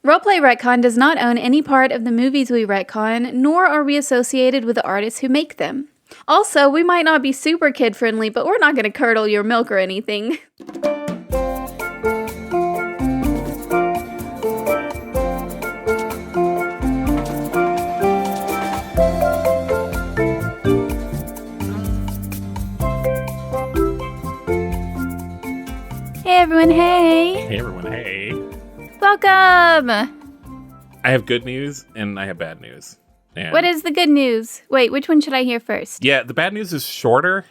Roleplay Retcon does not own any part of the movies we retcon, nor are we associated with the artists who make them. Also, we might not be super kid-friendly, but we're not going to curdle your milk or anything. Hey everyone, hey! Hey everyone, hey. Welcome! I have good news and I have bad news. And What is the good news? Wait, which one should I hear first? Yeah, the bad news is shorter.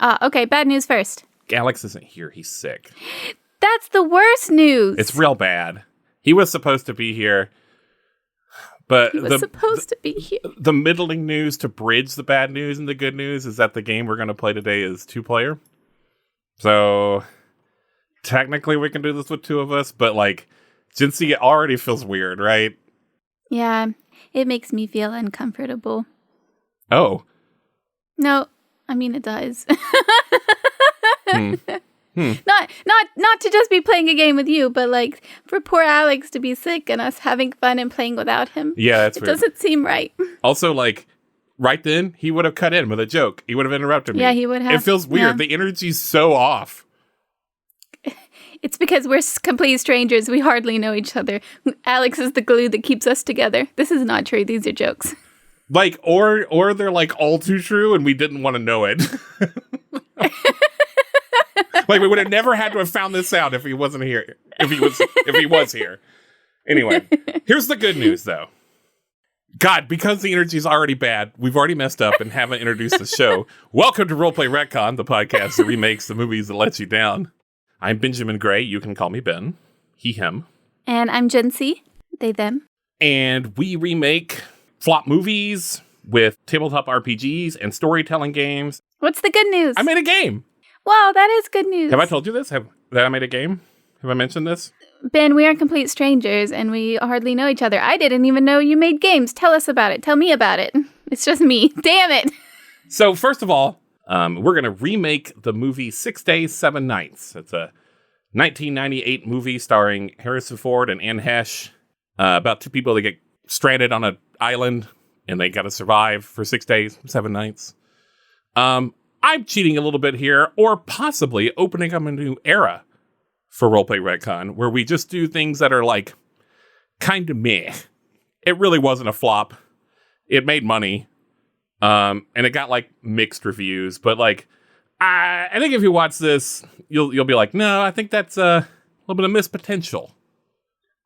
Okay, bad news first. Alex isn't here, he's sick. That's the worst news! It's real bad. He was supposed to be here, but He was supposed to be here. the middling news to bridge the bad news and the good news is that the game we're going to play today is 2-player. So, technically we can do this with 2 of us, but like, Jensie already feels weird, right? Yeah, it makes me feel uncomfortable. Oh. No, I mean it does. Hmm. Not to just be playing a game with you, but like for poor Alex to be sick and us having fun and playing without him. Yeah, that's it weird. Doesn't seem right. Also, like, right then, he would have cut in with a joke. He would have interrupted me. Yeah, he would have. It feels weird. Yeah. The energy's so off. It's because we're complete strangers. We hardly know each other. Alex is the glue that keeps us together. This is not true. These are jokes. Like, or they're like all too true and we didn't want to know it. Like, we would have never had to have found this out if he wasn't here. If he was here. Anyway, here's the good news though. God, because the energy's already bad, we've already messed up and haven't introduced the show. Welcome to Roleplay Retcon, the podcast that remakes the movies that let you down. I'm Benjamin Gray. You can call me Ben. He, him. And I'm Jensie. They, them. And we remake flop movies with tabletop RPGs and storytelling games. What's the good news? I made a game. Wow, that is good news. Have I told you this? That I made a game? Have I mentioned this? Ben, we are complete strangers and we hardly know each other. I didn't even know you made games. Tell us about it. Tell me about it. It's just me. Damn it. So first of all, we're going to remake the movie 6 Days, 7 Nights. It's a 1998 movie starring Harrison Ford and Anne Heche about 2 people that get stranded on an island and they got to survive for 6 days, 7 nights. I'm cheating a little bit here, or possibly opening up a new era for Roleplay Retcon, where we just do things that are like kind of meh. It really wasn't a flop. It made money. And it got like mixed reviews, but like, I think if you watch this, you'll be like, no, I think that's a little bit of missed potential.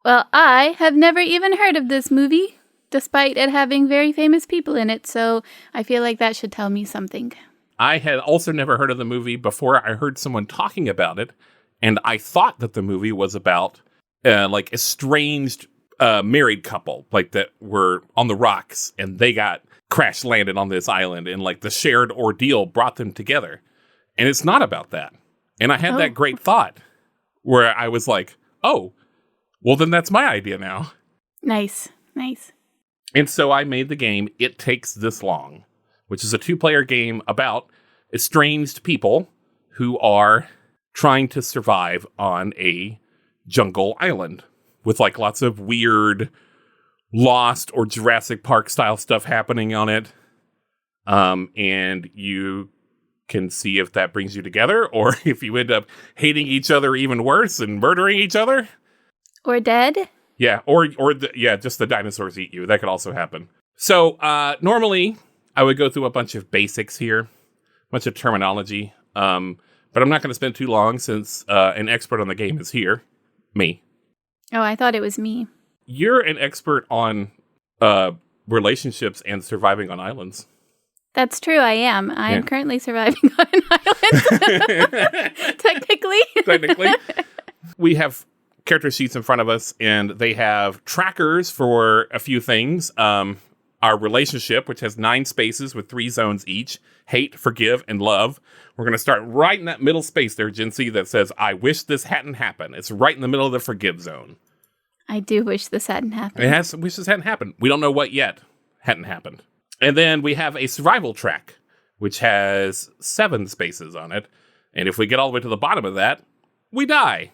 Well, I have never even heard of this movie, despite it having very famous people in it, so I feel like that should tell me something. I had also never heard of the movie before I heard someone talking about it, and I thought that the movie was about like estranged married couple, like that were on the rocks, and they got crash landed on this island, and like the shared ordeal brought them together. And it's not about that. And I had that great thought where I was like, oh, well, then that's my idea now. Nice. And so I made the game It Takes This Long, which is a 2-player game about estranged people who are trying to survive on a jungle island with like lots of weird Lost or Jurassic Park style stuff happening on it. And you can see if that brings you together or if you end up hating each other even worse and murdering each other. Or dead. Yeah, or just the dinosaurs eat you. That could also happen. So normally I would go through a bunch of basics here, a bunch of terminology. But I'm not going to spend too long since an expert on the game is here. Me. Oh, I thought it was me. You're an expert on relationships and surviving on islands. That's true, I am. I am currently surviving on an island. Technically. We have character sheets in front of us, and they have trackers for a few things. Our relationship, which has 9 spaces with 3 zones each. Hate, forgive, and love. We're going to start right in that middle space there, Jensie, that says, I wish this hadn't happened. It's right in the middle of the forgive zone. I do wish this hadn't happened. It has wish this hadn't happened. We don't know what yet hadn't happened. And then we have a survival track, which has 7 spaces on it. And if we get all the way to the bottom of that, we die.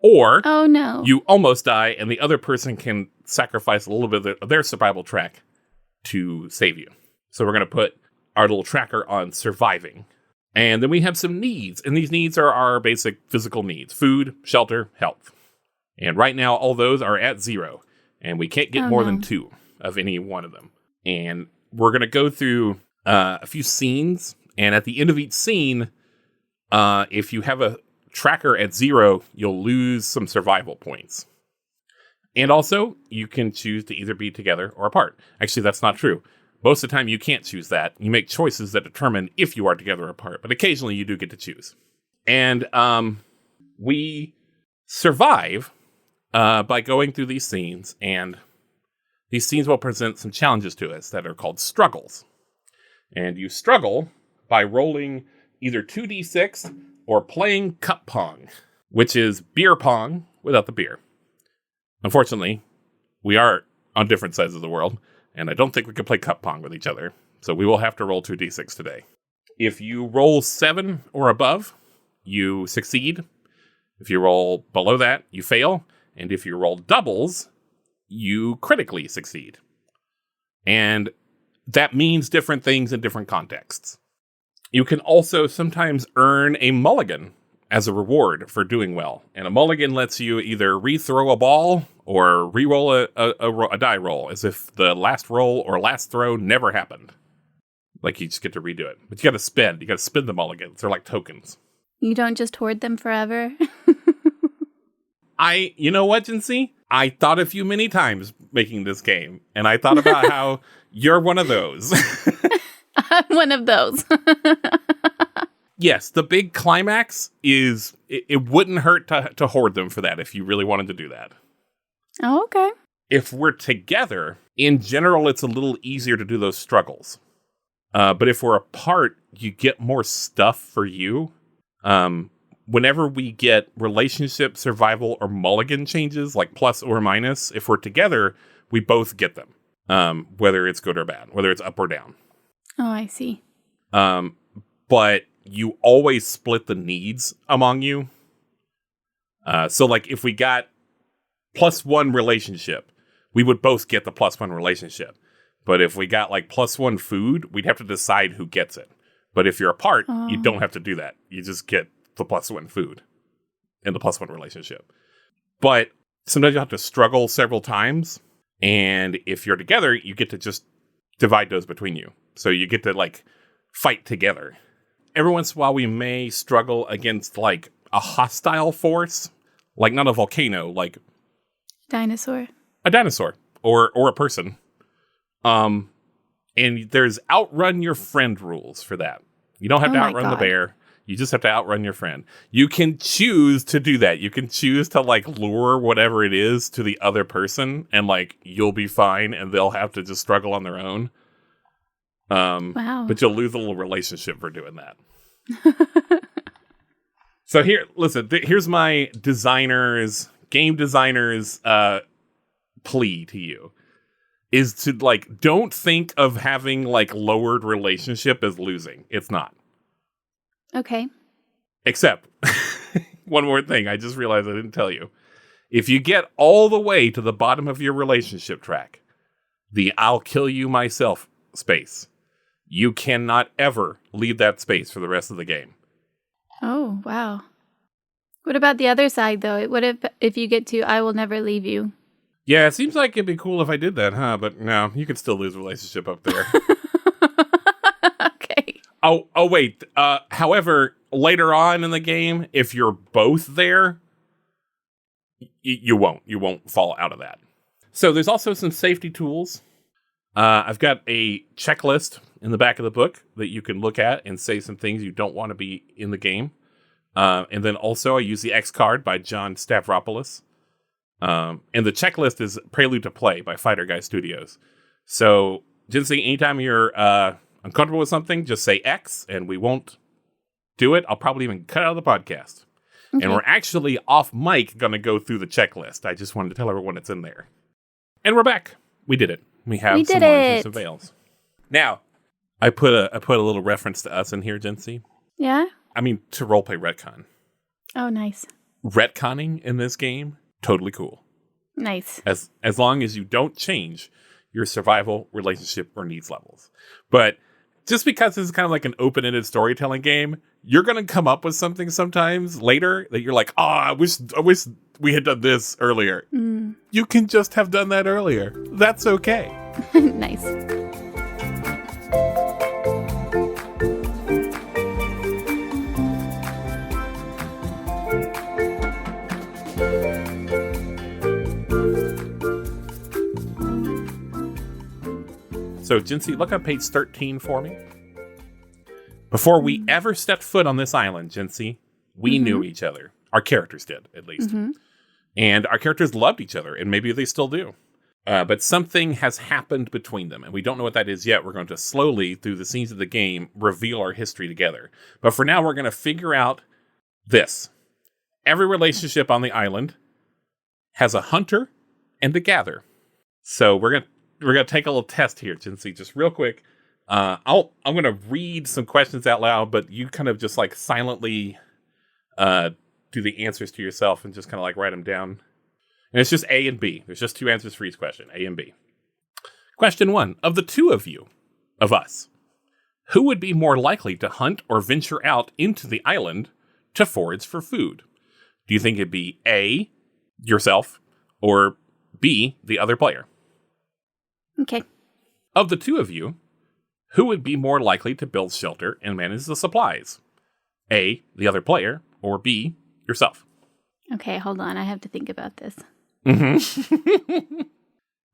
Or Oh, no. you almost die, and the other person can sacrifice a little bit of their survival track to save you. So we're going to put our little tracker on surviving. And then we have some needs, and these needs are our basic physical needs: food, shelter, health. And right now, all those are at 0, and we can't get more than 2 of any one of them. And we're going to go through a few scenes, and at the end of each scene, if you have a tracker at 0, you'll lose some survival points. And also, you can choose to either be together or apart. Actually, that's not true. Most of the time, you can't choose that. You make choices that determine if you are together or apart, but occasionally you do get to choose. And we survive by going through these scenes, and these scenes will present some challenges to us that are called struggles. And you struggle by rolling either 2d6 or playing cup pong, which is beer pong without the beer. Unfortunately, we are on different sides of the world, and I don't think we can play cup pong with each other, so we will have to roll 2d6 today. If you roll 7 or above, you succeed. If you roll below that, you fail. And if you roll doubles, you critically succeed. And that means different things in different contexts. You can also sometimes earn a mulligan as a reward for doing well. And a mulligan lets you either re-throw a ball or re-roll a die roll, as if the last roll or last throw never happened. Like, you just get to redo it. But you got to spend. You got to spend the mulligans. They're like tokens. You don't just hoard them forever? You know what, Jensie? I thought of you many times making this game, and I thought about how you're one of those. I'm one of those. Yes, the big climax is, it wouldn't hurt to hoard them for that if you really wanted to do that. Oh, okay. If we're together, in general, it's a little easier to do those struggles. But if we're apart, you get more stuff for you. Whenever we get relationship, survival, or mulligan changes, like plus or minus, if we're together, we both get them. Whether it's good or bad, whether it's up or down. Oh, I see. But you always split the needs among you. So, like, if we got +1 relationship, we would both get the +1 relationship. But if we got, like, +1 food, we'd have to decide who gets it. But if you're apart, you don't have to do that. You just get the +1 food and the +1 relationship. But sometimes you have to struggle several times. And if you're together, you get to just divide those between you. So you get to, like, fight together. Every once in a while, we may struggle against, like, a hostile force. Like, not a volcano, like... Dinosaur. A dinosaur. Or a person. And there's outrun your friend rules for that. You don't have to outrun the bear. You just have to outrun your friend. You can choose to do that. You can choose to, like, lure whatever it is to the other person, and, like, you'll be fine, and they'll have to just struggle on their own. Wow. But you'll lose a little relationship for doing that. So here's my game designer's plea to you. Is to, like, don't think of having, like, lowered relationship as losing. It's not. Okay. Except, one more thing, I just realized I didn't tell you. If you get all the way to the bottom of your relationship track, the I'll kill you myself space, you cannot ever leave that space for the rest of the game. Oh, wow. What about the other side, though? What if you get to I will never leave you? Yeah, it seems like it'd be cool if I did that, huh? But no, you could still lose relationship up there. Okay. Oh, wait. However, later on in the game, if you're both there, you won't fall out of that. So there's also some safety tools. I've got a checklist in the back of the book that you can look at and say some things you don't want to be in the game. And then also I use the X card by John Stavropoulos. And the checklist is Prelude to Play by Fighter Guy Studios. So, Jensie, anytime you're uncomfortable with something, just say X, and we won't do it. I'll probably even cut out of the podcast. Okay. And we're actually off mic going to go through the checklist. I just wanted to tell everyone it's in there. And we're back. We did it. We have some oranges and veils. Now, I put a little reference to us in here, Jensie. Yeah? I mean, to Roleplay Retcon. Oh, nice. retconning in this game, totally cool. Nice. As long as you don't change your survival, relationship, or needs levels. But just because this is kind of like an open-ended storytelling game, you're going to come up with something sometimes later that you're like, I wish we had done this earlier. You can just have done that earlier. That's okay. Nice. So, Jensie, look on page 13 for me. Before we ever stepped foot on this island, Jensie, we knew each other. Our characters did, at least. And our characters loved each other, and maybe they still do. But something has happened between them, and we don't know what that is yet. We're going to slowly, through the scenes of the game, reveal our history together. But for now, we're going to figure out this. Every relationship on the island has a hunter and a gather. So we're going to take a little test here, Jensie, just real quick. I'm going to read some questions out loud, but you kind of just like silently do the answers to yourself and just kind of like write them down. And it's just A and B. There's just two answers for each question, A and B. Question 1. Of the two of us, who would be more likely to hunt or venture out into the island to forage for food? Do you think it'd be A, yourself, or B, the other player? Okay. Of the two of you, who would be more likely to build shelter and manage the supplies? A, the other player, or B, yourself? Okay, hold on. I have to think about this. This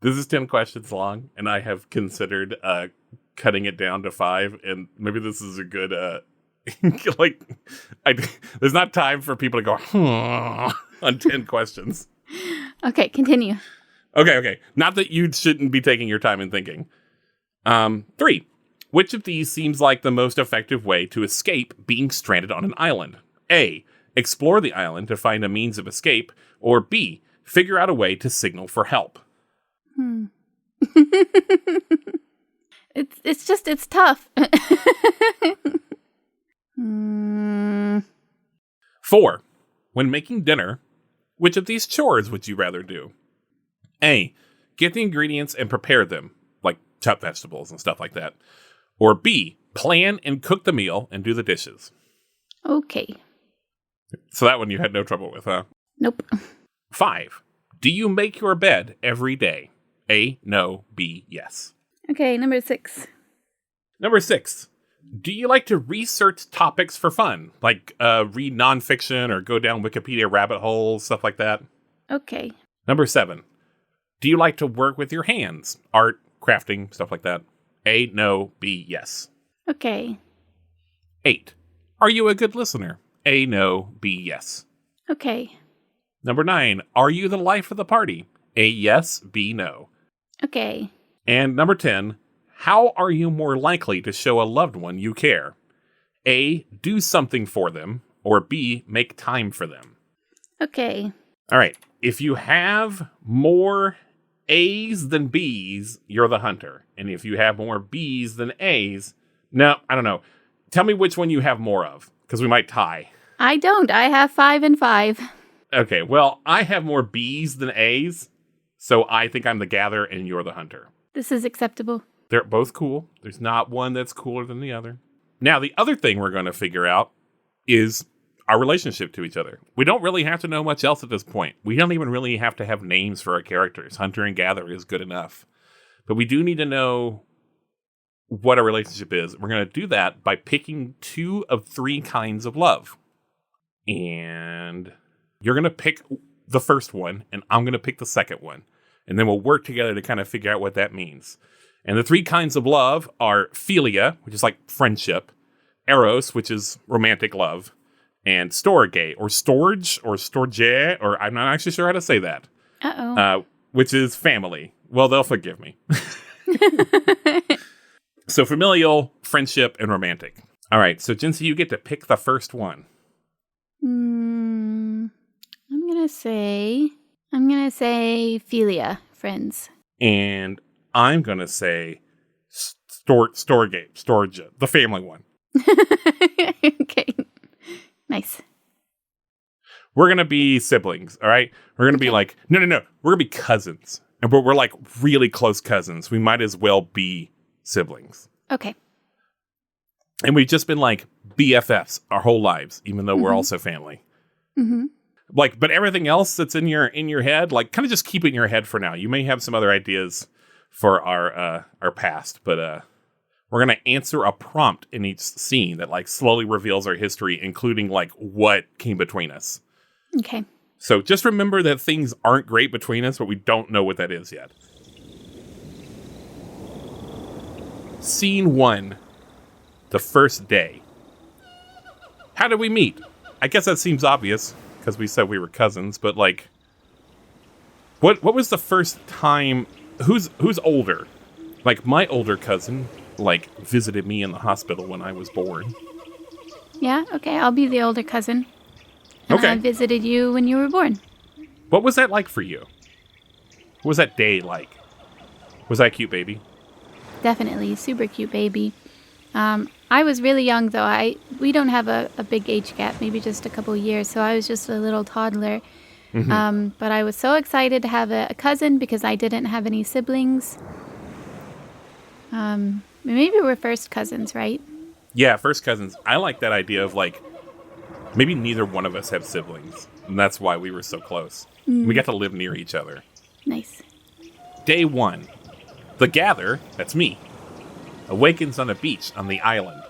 is 10 questions long, and I have considered cutting it down to 5, and maybe this is a good, there's not time for people to go, on 10 questions. Okay, continue. Okay. Not that you shouldn't be taking your time and thinking. 3. Which of these seems like the most effective way to escape being stranded on an island? A, explore the island to find a means of escape, or B, figure out a way to signal for help. It's tough. 4. When making dinner, which of these chores would you rather do? A, get the ingredients and prepare them, like chop vegetables and stuff like that. Or B, plan and cook the meal and do the dishes. Okay. So that one you had no trouble with, huh? Nope. 5. Do you make your bed every day? A, no. B, yes. Okay, number 6. Number 6. Do you like to research topics for fun? Like read nonfiction or go down Wikipedia rabbit holes, stuff like that? Okay. Number 7. Do you like to work with your hands? Art, crafting, stuff like that? A, no. B, yes. Okay. 8. Are you a good listener? A, no. B, yes. Okay. Number 9. Are you the life of the party? A, yes. B, no. Okay. And number 10. How are you more likely to show a loved one you care? A, do something for them, or B, make time for them. Okay. All right. If you have more A's than B's, you're the hunter. And if you have more B's than A's, no, I don't know. Tell me which one you have more of, because we might tie. I don't. I have 5 and 5. Okay, well, I have more B's than A's, so I think I'm the gatherer and you're the hunter. This is acceptable. They're both cool. There's not one that's cooler than the other. Now, the other thing we're going to figure out is our relationship to each other. We don't really have to know much else at this point. We don't even really have to have names for our characters. Hunter and gatherer is good enough. But we do need to know what our relationship is. We're going to do that by picking 2 of 3 kinds of love. And you're going to pick the first one, and I'm going to pick the second one. And then we'll work together to kind of figure out what that means. And the 3 kinds of love are philia, which is like friendship, eros, which is romantic love, and storge, or storge, or storge, or I'm not actually sure how to say that. Which is family. Well, they'll forgive me. So familial, friendship, and romantic. All right, so Jensie, you get to pick the first one. I'm gonna say philia, friends. And I'm gonna say storge, the family one. Okay, nice. we're going to be siblings, all right? We're going to be like, no. We're going to be cousins. And we're like really close cousins. We might as well be siblings. Okay. And we've just been like BFFs our whole lives, even though we're also family. Mm-hmm. Like, but everything else that's in your head, like, kind of just keep it in your head for now. You may have some other ideas for our past, but we're gonna answer a prompt in each scene that like slowly reveals our history, including like what came between us. Okay. So just remember that things aren't great between us, but we don't know what that is yet. Scene 1, the first day. How did we meet? I guess that seems obvious because we said we were cousins, but like, what was the first time? Who's older? Like my older cousin, like visited me in the hospital when I was born. Yeah. Okay. I'll be the older cousin. And Okay. I visited you when you were born. What was that like for you? What was that day like? Was that a cute baby? Definitely. Super cute baby. I was really young, though. We don't have a big age gap, maybe just a couple of years. So I was just a little toddler. Mm-hmm. But I was so excited to have a cousin because I didn't have any siblings. Maybe we're first cousins, right? Yeah, first cousins. I like that idea of like, maybe neither one of us have siblings. And that's why we were so close. We got to live near each other. Nice. Day 1. The Gather, that's me, awakens on a beach on the island.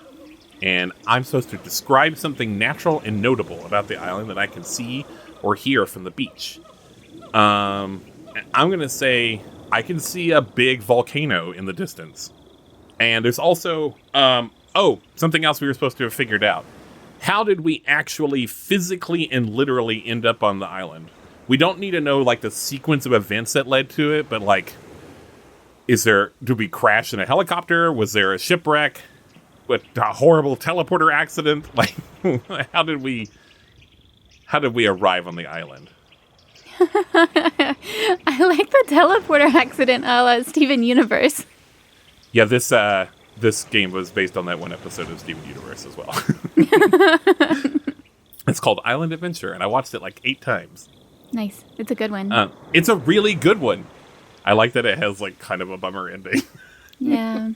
And I'm supposed to describe something natural and notable about the island that I can see or hear from the beach. I'm going to say I can see a big volcano in the distance. And there's also, something else we were supposed to have figured out. How did we actually physically and literally end up on the island? We don't need to know, like, the sequence of events that led to it, but, like, did we crash in a helicopter? Was there a shipwreck? What, a horrible teleporter accident? Like, how did we arrive on the island? I like the teleporter accident a la Steven Universe. Yeah, this game was based on that one episode of Steven Universe as well. It's called Island Adventure, and I watched it like 8 times. Nice. It's a good one. It's a really good one. I like that it has like kind of a bummer ending. Yeah.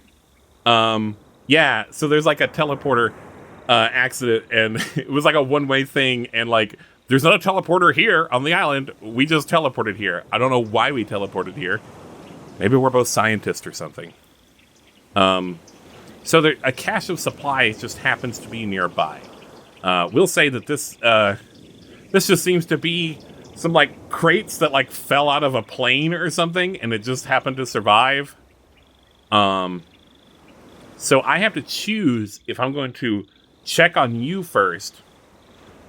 Yeah, so there's like a teleporter accident, and it was like a one-way thing, and like, there's not a teleporter here on the island. We just teleported here. I don't know why we teleported here. Maybe we're both scientists or something. So a cache of supplies just happens to be nearby. We'll say that this just seems to be some like crates that like fell out of a plane or something, and it just happened to survive. So I have to choose if I'm going to check on you first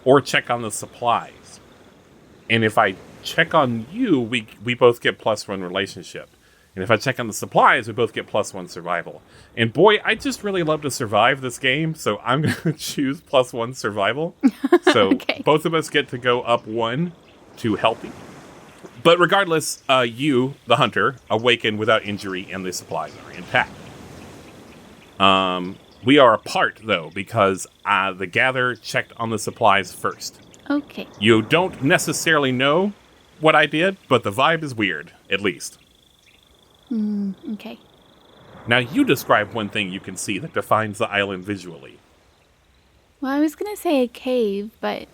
or check on the supplies. And if I check on you, we both get +1 relationship. And if I check on the supplies, we both get +1 survival. And boy, I just really love to survive this game, so I'm going to choose +1 survival. So Okay. Both of us get to go up 1 to healthy. But regardless, you, the hunter, awaken without injury and the supplies are intact. We are apart, though, because the Gather checked on the supplies first. Okay. You don't necessarily know what I did, but the vibe is weird, at least. Okay. Now, you describe one thing you can see that defines the island visually. Well, I was going to say a cave, but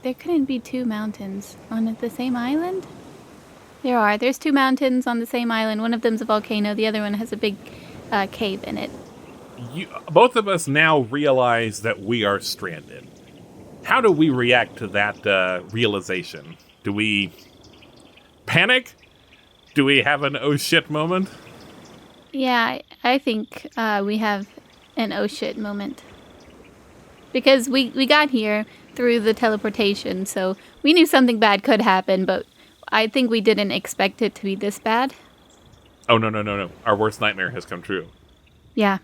there couldn't be 2 mountains on the same island? There are. There's 2 mountains on the same island. One of them's a volcano. The other one has a big cave in it. Both of us now realize that we are stranded. How do we react to that realization? Do we panic? Do we have an oh shit moment? Yeah, I think we have an oh shit moment. Because we got here through the teleportation, so we knew something bad could happen, but I think we didn't expect it to be this bad. Oh, no. Our worst nightmare has come true. Yeah.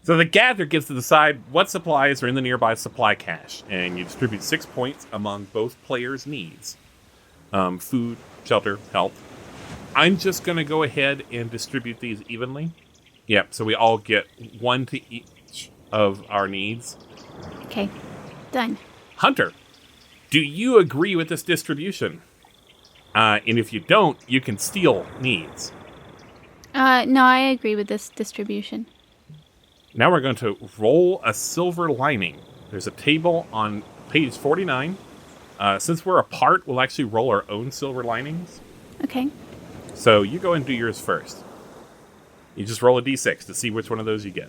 So the Gather gets to decide what supplies are in the nearby supply cache, and you distribute 6 points among both players' needs. Food, shelter, health. I'm just going to go ahead and distribute these evenly. Yep, so we all get 1 to each of our needs. Okay. Done. Hunter, Do you agree with this distribution? And if you don't, you can steal needs. No, I agree with this distribution. Now we're going to roll a silver lining. There's a table on page 49. Since we're apart, we'll actually roll our own silver linings. Okay. So you go and do yours first. You just roll a d6 to see which one of those you get.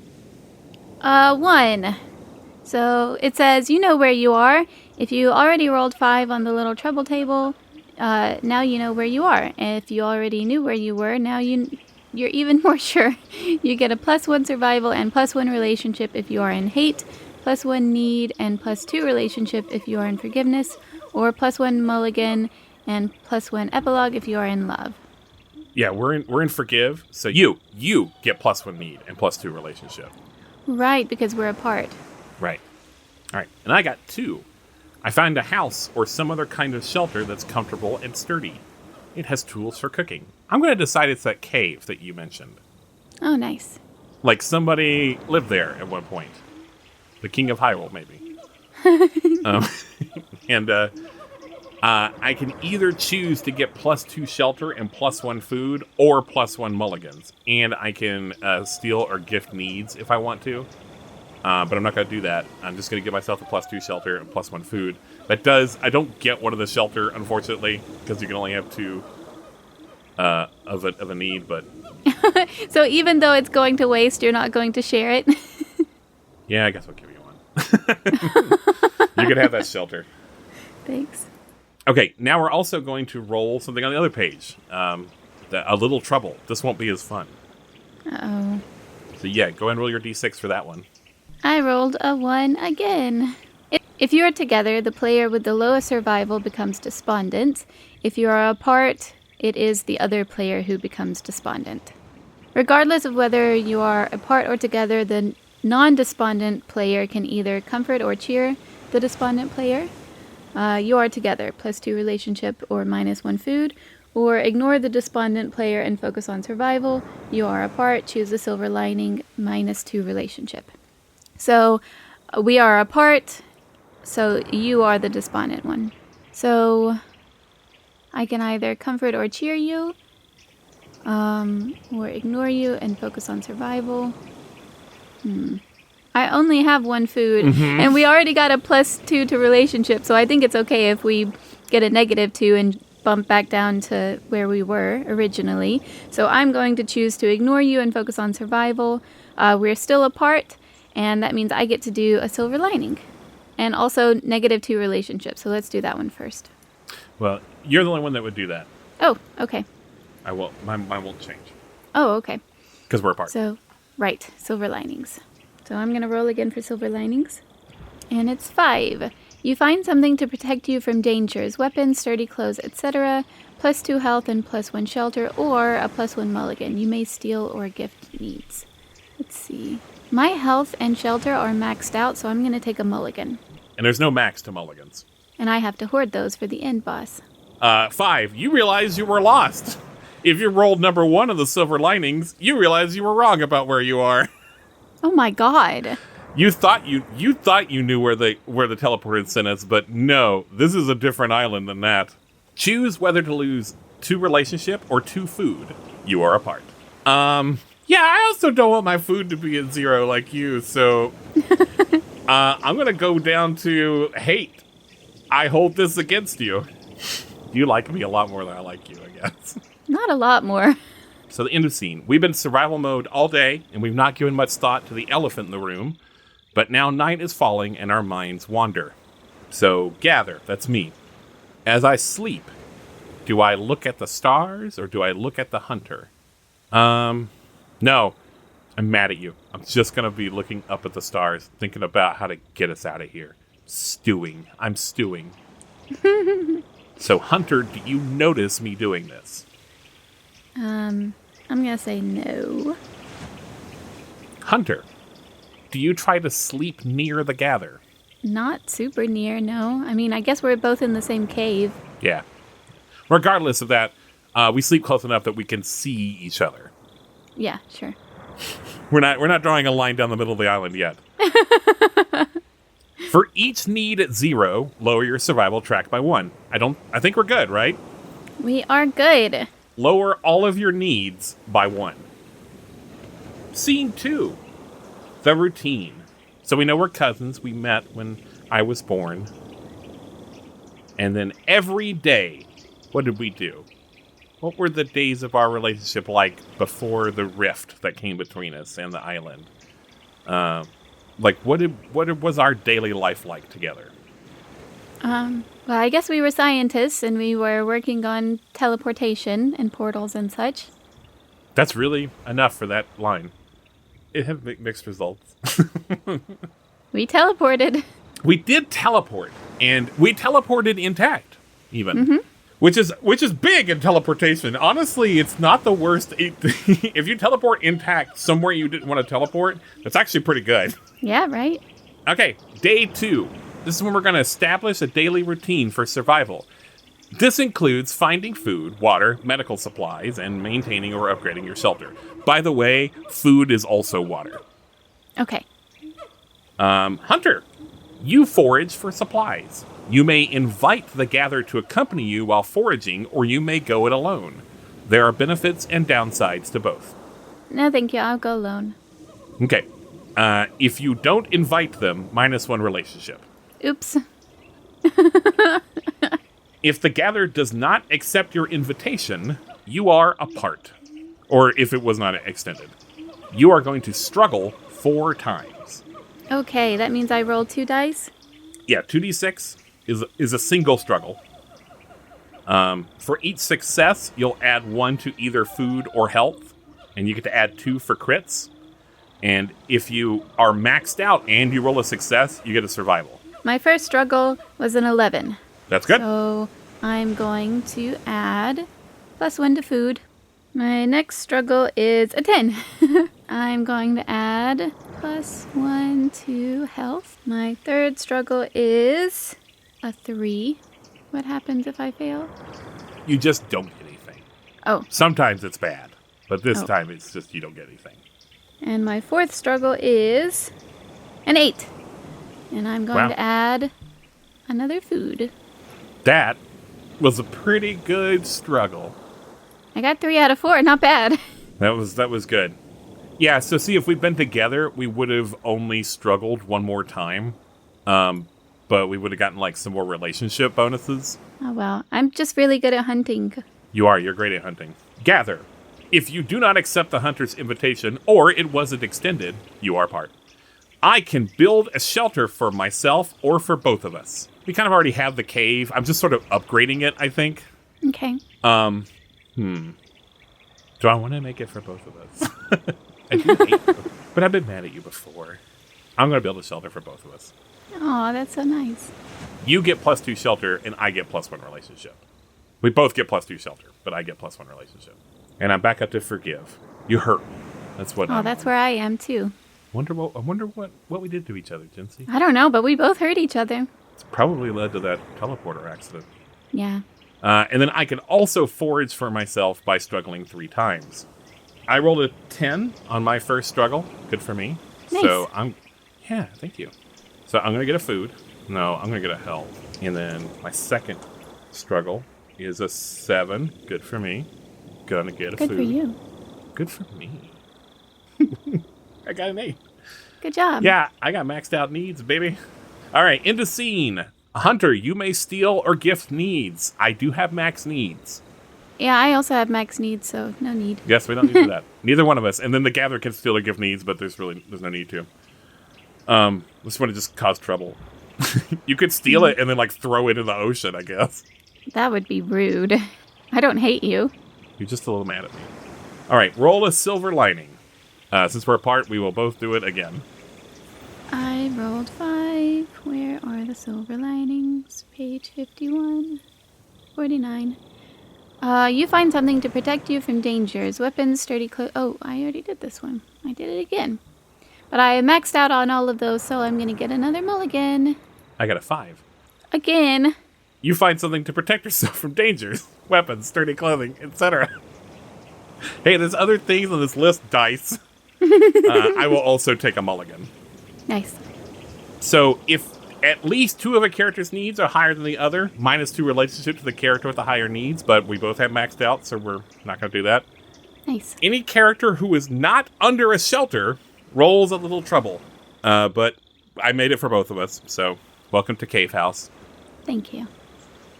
1. So it says, you know where you are. If you already rolled 5 on the little trouble table, now you know where you are. And if you already knew where you were, now you're even more sure. You get a +1 survival and +1 relationship if you are in hate, +1 need, and +2 relationship if you are in forgiveness, or +1 mulligan and +1 epilogue if you are in love. Yeah, we're in forgive. So you get +1 need and +2 relationship. Right, because we're apart. Right. All right. And I got 2. I find a house or some other kind of shelter that's comfortable and sturdy. It has tools for cooking. I'm going to decide it's that cave that you mentioned. Oh, nice. Like somebody lived there at one point. The King of Hyrule, maybe. And I can either choose to get +2 shelter and +1 food or +1 mulligans. And I can steal or gift needs if I want to. But I'm not going to do that. I'm just going to give myself a +2 shelter and +1 food. I don't get one of the shelter, unfortunately, because you can only have 2 of a need, but... So even though it's going to waste, you're not going to share it? Yeah, I guess I'll give you one. You can have that shelter. Thanks. Okay, now we're also going to roll something on the other page. A little trouble. This won't be as fun. Uh-oh. So yeah, go ahead and roll your d6 for that one. I rolled a 1 again. If you are together, the player with the lowest survival becomes despondent. If you are apart, it is the other player who becomes despondent. Regardless of whether you are apart or together, the non-despondent player can either comfort or cheer the despondent player. You are together, +2 relationship or -1 food, or ignore the despondent player and focus on survival. You are apart, choose the silver lining, -2 relationship. So we are apart, so you are the despondent one. So I can either comfort or cheer you, or ignore you and focus on survival. I only have 1 food, and we already got a +2 to relationship, so I think it's okay if we get a -2 and bump back down to where we were originally. So I'm going to choose to ignore you and focus on survival. We're still apart, and that means I get to do a silver lining. And also -2 relationship, so let's do that one first. Well, you're the only one that would do that. Oh, okay. I will. Mine won't change. Oh, okay. Because we're apart. So, right, silver linings. So I'm going to roll again for silver linings. And it's 5. You find something to protect you from dangers, weapons, sturdy clothes, etc. +2 health and +1 shelter, or a +1 mulligan. You may steal or gift needs. Let's see. My health and shelter are maxed out, so I'm going to take a mulligan. And there's no max to mulligans. And I have to hoard those for the end boss. 5. You realize you were lost. If you rolled number 1 of the silver linings, you realize you were wrong about where you are. Oh my god. You thought you knew where the teleporter had sent us, but no, this is a different island than that. Choose whether to lose 2 relationship or 2 food. You are apart. Yeah, I also don't want my food to be at 0 like you, so I'm gonna go down to hate. I hold this against you. You like me a lot more than I like you, I guess. Not a lot more. So the end of scene. We've been in survival mode all day, and we've not given much thought to the elephant in the room. But now night is falling, and our minds wander. So gather, that's me. As I sleep, do I look at the stars, or do I look at the hunter? No. I'm mad at you. I'm just going to be looking up at the stars, thinking about how to get us out of here. Stewing. I'm stewing. So, Hunter, do you notice me doing this? I'm going to say no. Hunter, do you try to sleep near the gather? Not super near, no. I mean, I guess we're both in the same cave. Yeah. Regardless of that, we sleep close enough that we can see each other. Yeah, sure. We're not drawing a line down the middle of the island yet. For each need at 0, lower your survival track by 1. I think we're good, right? We are good. Lower all of your needs by 1. Scene 2. The routine. So we know we're cousins. We met when I was born. And then every day, what did we do? What were the days of our relationship like before the rift that came between us and the island? What was our daily life like together? Well, I guess we were scientists and we were working on teleportation and portals and such. That's really enough for that line. It had mixed results. We teleported. We did teleport, and we teleported intact, even. Which is big in teleportation. Honestly, it's not the worst. If you teleport intact somewhere you didn't want to teleport, that's actually pretty good. Yeah, right? Okay, day 2. This is when we're going to establish a daily routine for survival. This includes finding food, water, medical supplies, and maintaining or upgrading your shelter. By the way, food is also water. Okay. Hunter, you forage for supplies. You may invite the gather to accompany you while foraging, or you may go it alone. There are benefits and downsides to both. No, thank you. I'll go alone. Okay. If you don't invite them, -1 relationship. Oops. If the gather does not accept your invitation, you are apart. Or if it was not extended. You are going to struggle 4 times. Okay, that means I roll 2 dice? Yeah, 2d6 is a single struggle. For each success, you'll add 1 to either food or health, and you get to add 2 for crits. And if you are maxed out and you roll a success, you get a survival. My first struggle was an 11. That's good. So I'm going to add +1 to food. My next struggle is a 10. I'm going to add +1 to health. My third struggle is a 3. What happens if I fail? You just don't get anything. Oh. Sometimes it's bad, but this time it's just you don't get anything. And my fourth struggle is an 8. And I'm going to add another food. That was a pretty good struggle. I got 3 out of 4. Not bad. That was good. Yeah, so see, if we'd been together, we would have only struggled 1 more time. But we would have gotten, some more relationship bonuses. Oh, well. I'm just really good at hunting. You're great at hunting. Gather. If you do not accept the hunter's invitation, or it wasn't extended, you are part. I can build a shelter for myself or for both of us. We kind of already have the cave. I'm just sort of upgrading it, I think. Okay. Do I want to make it for both of us? I do hate you, but I've been mad at you before. I'm going to build a shelter for both of us. Oh, that's so nice. You get +2 shelter, and I get +1 relationship. We both get +2 shelter, but I get +1 relationship. And I'm back up to forgive. You hurt me. That's what. Oh, that's where I am too. I wonder what we did to each other, Jensie. I don't know, but we both hurt each other. It's probably led to that teleporter accident. Yeah. And then I can also forage for myself by struggling 3 times. I rolled a 10 on my first struggle. Good for me. Nice. So yeah, thank you. So I'm going to get a food. No, I'm going to get a health. And then my second struggle is a 7. Good for me. Gonna get a food. Good for you. Good for me. I got an 8. Good job. Yeah, I got maxed out needs, baby. All right, into scene. Hunter, you may steal or gift needs. I do have max needs. Yeah, I also have max needs, so no need. Yes, we don't need to do that. Neither one of us. And then the gather can steal or gift needs, but there's no need to. This one just cause trouble. You could steal it and then throw it in the ocean, I guess. That would be rude. I don't hate you. You're just a little mad at me. All right, roll a silver lining. Since we're apart, we will both do it again. I rolled 5. Where are the silver linings? Page 51. 49. You find something to protect you from dangers. Weapons, sturdy clothes. Oh, I already did this one. I did it again. But I maxed out on all of those, so I'm going to get another mulligan. I got a 5. Again. You find something to protect yourself from dangers. Weapons, sturdy clothing, etc. Hey, there's other things on this list, dice. I will also take a mulligan. Nice. So if at least two of a character's needs are higher than the other, -2 relationship to the character with the higher needs, but we both have maxed out, so we're not going to do that. Nice. Any character who is not under a shelter rolls a little trouble. But I made it for both of us, so welcome to Cave House. Thank you.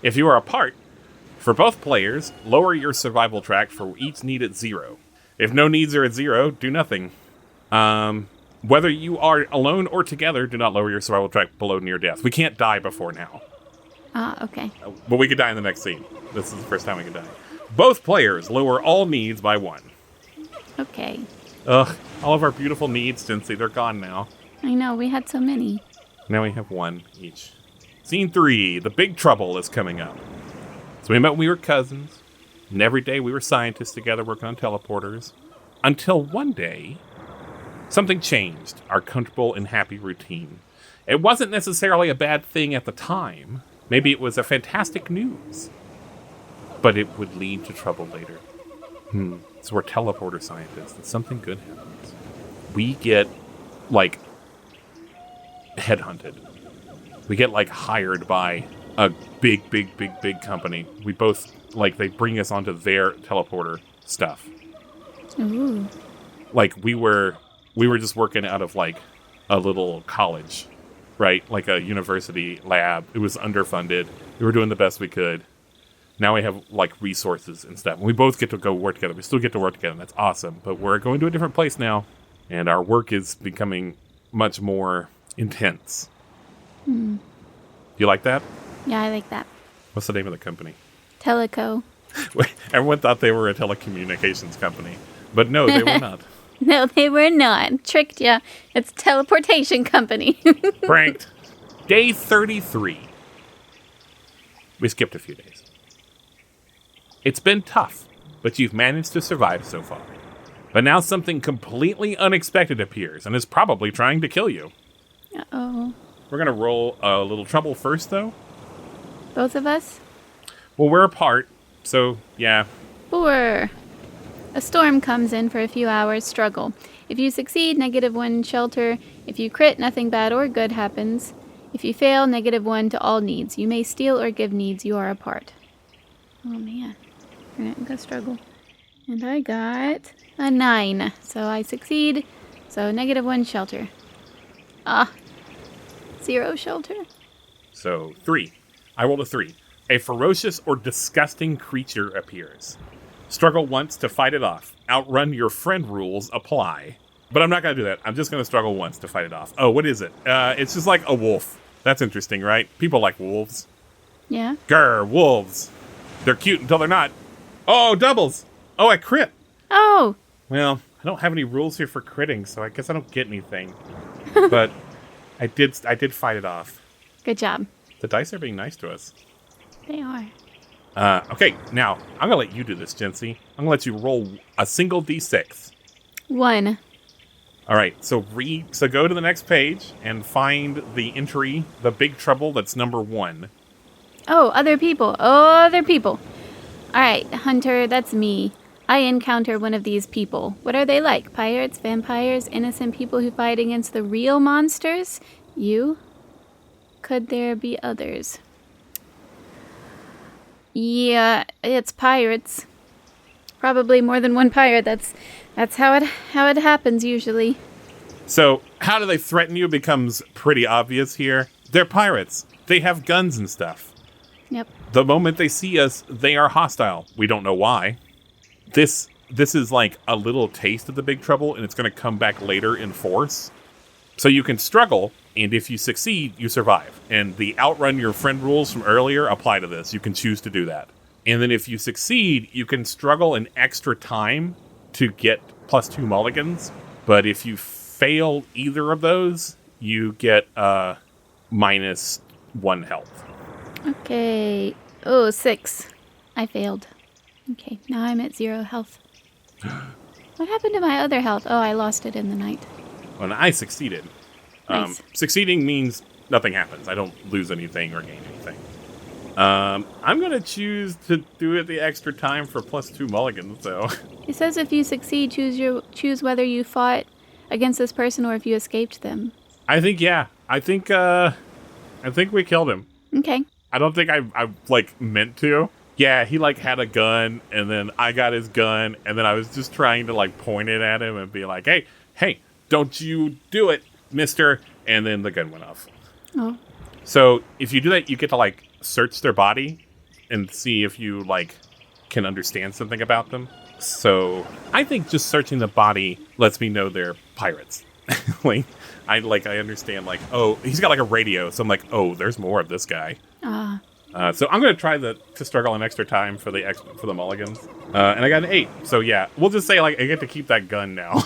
If you are apart, for both players, lower your survival track for each need at 0. If no needs are at 0, do nothing. Whether you are alone or together, do not lower your survival track below near death. We can't die before now. Okay. But we could die in the next scene. This is the first time we can die. Both players lower all needs by 1. Okay. Ugh, all of our beautiful needs, Jensie, they're gone now. I know, we had so many. Now we have 1 each. Scene 3, the big trouble is coming up. So we met when we were cousins, and every day we were scientists together working on teleporters. Until one day, something changed our comfortable and happy routine. It wasn't necessarily a bad thing at the time. Maybe it was a fantastic news. But it would lead to trouble later. So we're teleporter scientists, and something good happens. We get, headhunted. We get, hired by a big company. We both, they bring us onto their teleporter stuff. Ooh. We were just working out of, a little college, right? Like a university lab. It was underfunded. We were doing the best we could. Now we have, resources and stuff. And we both get to go work together. We still get to work together, and that's awesome. But we're going to a different place now, and our work is becoming much more intense. You like that? Yeah, I like that. What's the name of the company? Teleco. Everyone thought they were a telecommunications company. But no, they were not. No, they were not. Tricked ya. It's a teleportation company. Pranked. Day 33. We skipped a few days. It's been tough, but you've managed to survive so far. But now something completely unexpected appears and is probably trying to kill you. Uh-oh. We're going to roll a little trouble first, though. Both of us? Well, we're apart, so yeah. 4. A storm comes in for a few hours. Struggle. If you succeed, -1 shelter. If you crit, nothing bad or good happens. If you fail, -1 to all needs. You may steal or give needs. You are apart. Oh, man. We're going to struggle. And I got a 9. So I succeed. So -1 shelter. 0 shelter. So 3. I rolled a 3. A ferocious or disgusting creature appears. Struggle once to fight it off. Outrun your friend rules apply. But I'm not going to do that. I'm just going to struggle once to fight it off. Oh, what is it? It's just like a wolf. That's interesting, right? People like wolves. Yeah. Grr, wolves. They're cute until they're not. Oh, doubles. Oh, I crit. Oh. Well, I don't have any rules here for critting, so I guess I don't get anything. But I did fight it off. Good job. The dice are being nice to us. They are. Okay, now, I'm going to let you do this, Jensie. I'm going to let you roll a single d6. 1. All right, so go to the next page and find the entry, the big trouble that's number 1. Oh, other people. Other people. All right, Hunter, that's me. I encounter one of these people. What are they like? Pirates, vampires, innocent people who fight against the real monsters? You? Could there be others? Yeah, it's pirates. Probably more than one pirate. That's how it happens usually. So, how do they threaten you becomes pretty obvious here. They're pirates. They have guns and stuff. Yep. The moment they see us, they are hostile. We don't know why. This is like a little taste of the big trouble, and it's going to come back later in force. So you can struggle, and if you succeed, you survive. And the outrun your friend rules from earlier apply to this. You can choose to do that. And then if you succeed, you can struggle an extra time to get +2 mulligans. But if you fail either of those, you get -1 health. Okay. Oh, 6. I failed. Okay, now I'm at 0 health. What happened to my other health? Oh, I lost it in the night. When I succeeded. Nice. Succeeding means nothing happens. I don't lose anything or gain anything. I'm going to choose to do it the extra time for +2 mulligans, though. It says if you succeed, choose whether you fought against this person or if you escaped them. I think I think we killed him. Okay. I don't think I like meant to. Yeah, he like had a gun, and then I got his gun, and then I was just trying to like point it at him and be like, hey, don't you do it, mister. And then the gun went off. Oh. So if you do that, you get to like search their body and see if you like can understand something about them. So I think just searching the body lets me know they're pirates. I understand like, oh, he's got like a radio. So I'm like, oh, there's more of this guy. So I'm going to try to struggle an extra time for the mulligans. And I got an 8. So yeah, we'll just say like I get to keep that gun now.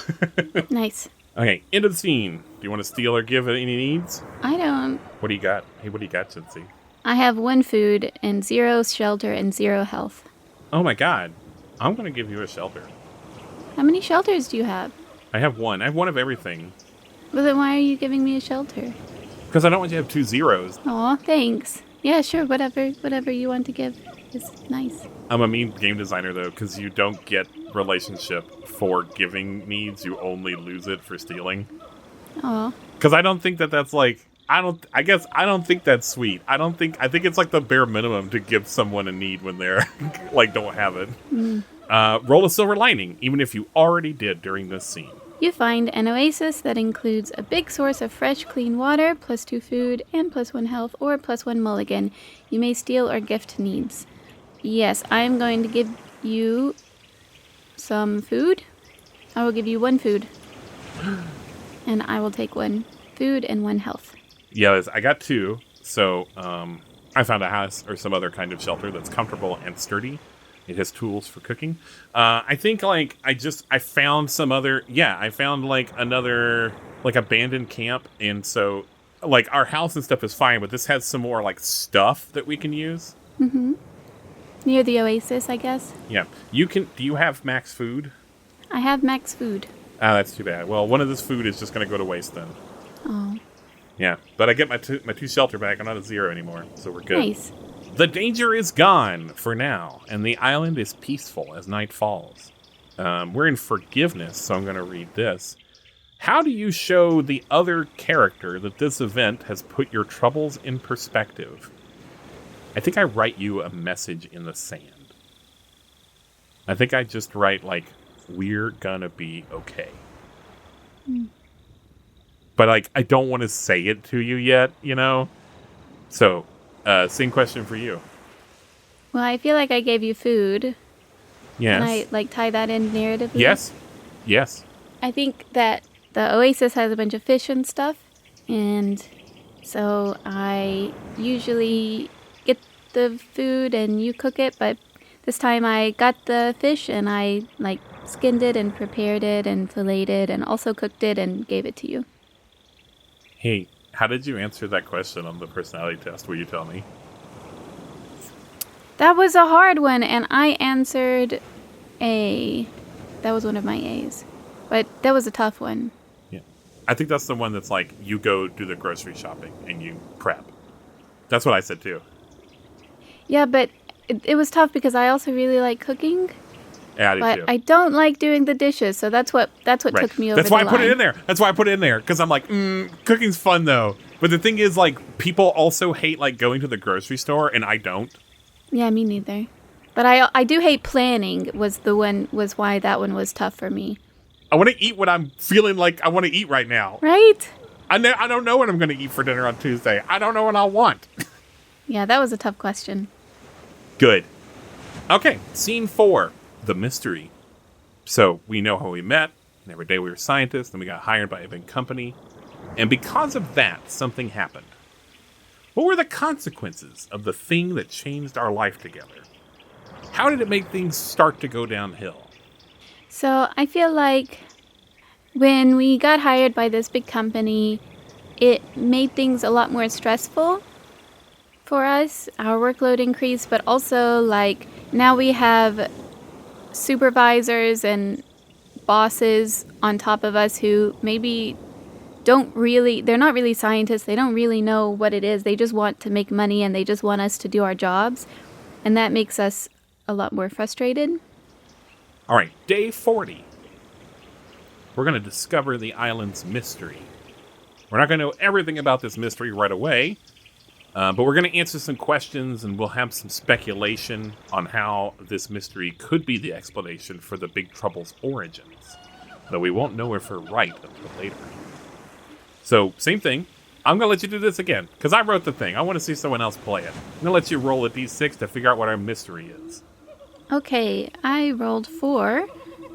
Nice. Okay, end of the scene. Do you want to steal or give any needs? I don't. What do you got? Hey, what do you got, Jensie? I have 1 food and 0 shelter and 0 health. Oh my god. I'm going to give you a shelter. How many shelters do you have? I have 1. I have 1 of everything. Well, then why are you giving me a shelter? Because I don't want you to have 2 zeros. Aw, thanks. Yeah, sure, whatever you want to give is nice. I'm a mean game designer, though, because you don't get relationship for giving needs. You only lose it for stealing. Aw. Because I don't think that's like... I don't think that's sweet. I think it's like the bare minimum to give someone a need when they're, like, don't have it. Roll a silver lining, even if you already did during this scene. You find an oasis that includes a big source of fresh, clean water, +2 food, and +1 health, or +1 mulligan. You may steal or gift needs. Yes, I am going to give you some food. I will give you 1 food. And I will take 1 food and 1 health. Yes, I got 2. So I found a house or some other kind of shelter that's comfortable and sturdy. It has tools for cooking. I think like I found some other, I found like another like abandoned camp. And so like our house and stuff is fine, but this has some more like stuff that we can use. Mm-hmm. Near the oasis, I guess. Yeah. Do you have max food? I have max food. Ah, that's too bad. Well, one of this food is just going to go to waste then. Oh. Yeah, but I get my 2 shelter back. I'm not a 0 anymore, so we're good. Nice. The danger is gone for now, and the island is peaceful as night falls. We're in forgiveness, so I'm going to read this. How do you show the other character that this event has put your troubles in perspective? I think I write you a message in the sand. I think I just write, like, we're gonna be okay. But, like, I don't want to say it to you yet, you know? So... same question for you. Well, I feel like I gave you food. Yes. Can I, like, tie that in narratively? Yes. Yes. I think that the oasis has a bunch of fish and stuff, and so I usually get the food and you cook it, but this time I got the fish and I, like, skinned it and prepared it and filleted it and also cooked it and gave it to you. Hey, how did you answer that question on the personality test? Will you tell me? That was a hard one, and I answered A. That was one of my A's. But that was a tough one. Yeah. I think that's the one that's like, you go do the grocery shopping and you prep. That's what I said too. Yeah, but it was tough because I also really like cooking. Yeah, I do too. But I don't like doing the dishes, so that's what right. took me over That's why the I put it line. in there. That's why I put it in there. Because I'm like, cooking's fun though. But the thing is, like, people also hate, like, going to the grocery store, and I don't. Yeah, me neither. But I do hate planning was why that one was tough for me. I want to eat what I'm feeling like I want to eat right now. Right? I don't know what I'm going to eat for dinner on Tuesday. I don't know what I'll want. Yeah, that was a tough question. Good. Okay, scene 4, the mystery. So we know how we met, and every day we were scientists, and we got hired by a big company. And because of that, something happened. What were the consequences of the thing that changed our life together? How did it make things start to go downhill? So I feel like when we got hired by this big company, it made things a lot more stressful for us. Our workload increased, but also like now we have supervisors and bosses on top of us who maybe they're not really scientists. They don't really know what it is. They just want to make money and they just want us to do our jobs. And that makes us a lot more frustrated. All right, day 40. We're going to discover the island's mystery. We're not going to know everything about this mystery right away, But we're going to answer some questions, and we'll have some speculation on how this mystery could be the explanation for the Big Trouble's origins. Though we won't know if we're right until later. So, same thing. I'm going to let you do this again, because I wrote the thing. I want to see someone else play it. I'm going to let you roll a d6 to figure out what our mystery is. Okay, I rolled 4.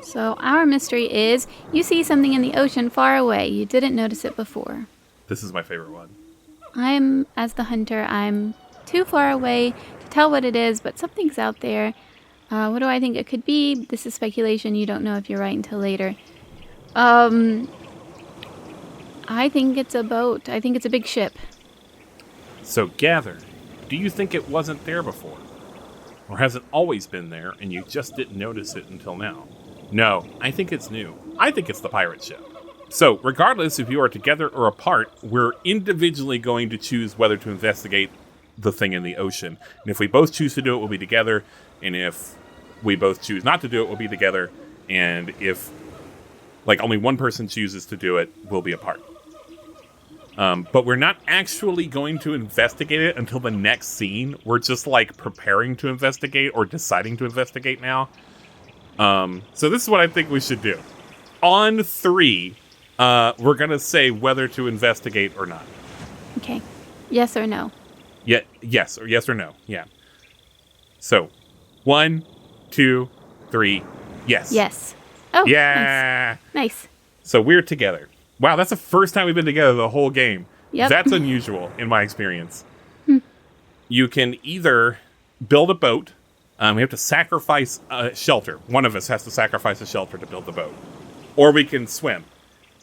So our mystery is, you see something in the ocean far away. You didn't notice it before. This is my favorite one. As the hunter, I'm too far away to tell what it is, but something's out there. What do I think it could be? This is speculation. You don't know if you're right until later. I think it's a boat. I think it's a big ship. So, Gather, do you think it wasn't there before? Or has it always been there and you just didn't notice it until now? No, I think it's new. I think it's the pirate ship. So, regardless if you are together or apart, we're individually going to choose whether to investigate the thing in the ocean. And if we both choose to do it, we'll be together. And if we both choose not to do it, we'll be together. And if, only one person chooses to do it, we'll be apart. But we're not actually going to investigate it until the next scene. We're just, preparing to investigate or deciding to investigate now. So this is what I think we should do. On 3, we're going to say whether to investigate or not. Okay. Yes or no? Yeah, yes or no. Yeah. So, 1, 2, 3, yes. Yes. Oh, yeah. Nice. So we're together. Wow, that's the first time we've been together the whole game. Yep. That's unusual in my experience. You can either build a boat. We have to sacrifice a shelter. One of us has to sacrifice a shelter to build the boat. Or we can swim.